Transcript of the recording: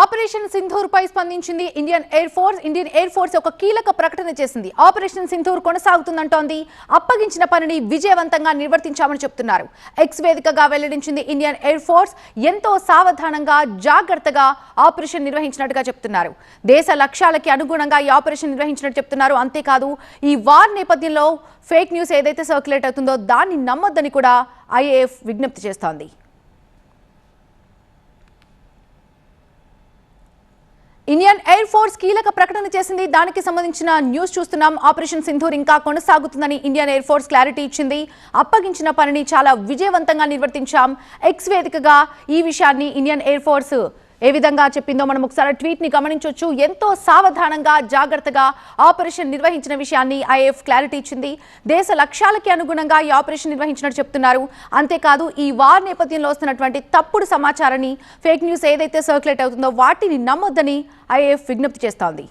Operation Sindoor పై స్పందించింది Indian air force ఒక కీలక ప్రకటన చేసింది. ఆపరేషన్ సింధూర్ కొనసాగుతుందంటోంది. అప్పగించిన పనిని విజయవంతంగా నిర్వర్తించామని చెప్తున్నారు. ఎక్స్ వేదికగా వెల్లడించింది ఇండియన్ ఎయిర్ ఫోర్స్ ఎంతో సావధానంగా జాగ్రత్తగా ఆపరేషన్ నిర్వహించినట్టుగా చెప్తున్నారు. దేశ లక్ష్యాలకి అనుగుణంగా ఈ ఆపరేషన్ నిర్వహించినట్టు చెప్తున్నారు. అంతేకాదు ఈ వార్ నేపథ్యంలో ఫేక్ న్యూస్ ఏదైతే సర్క్యులేట్ అవుతుందో దాన్ని నమ్మొద్దని కూడా ఐఏఎఫ్ విజ్ఞప్తి చేస్తోంది. ఇండియన్ ఎయిర్ ఫోర్స్ కీలక ప్రకటన చేసింది. దానికి సంబంధించిన న్యూస్ చూస్తున్నాం. ఆపరేషన్ సింధూర్ ఇంకా కొనసాగుతుందని ఇండియన్ ఎయిర్ ఫోర్స్ క్లారిటీ ఇచ్చింది. అప్పగించిన పనిని చాలా విజయవంతంగా నిర్వర్తించాం. ఎక్స్ వేదికగా ఈ విషయాన్ని ఇండియన్ ఎయిర్ ఫోర్స్ ఏ విధంగా చెప్పిందో మనం ఒకసారి ట్వీట్ ని గమనించవచ్చు. ఎంతో సావధానంగా జాగ్రత్తగా ఆపరేషన్ నిర్వహించిన విషయాన్ని ఐఏఎఫ్ క్లారిటీ ఇచ్చింది. దేశ లక్ష్యాలకి అనుగుణంగా ఈ ఆపరేషన్ నిర్వహించినట్టు చెప్తున్నారు. అంతేకాదు ఈ వార్ నేపథ్యంలో వస్తున్నటువంటి తప్పుడు సమాచారాన్ని ఫేక్ న్యూస్ ఏదైతే సర్క్యులేట్ అవుతుందో వాటిని నమ్మొద్దని ఐఏఎఫ్ విజ్ఞప్తి చేస్తోంది.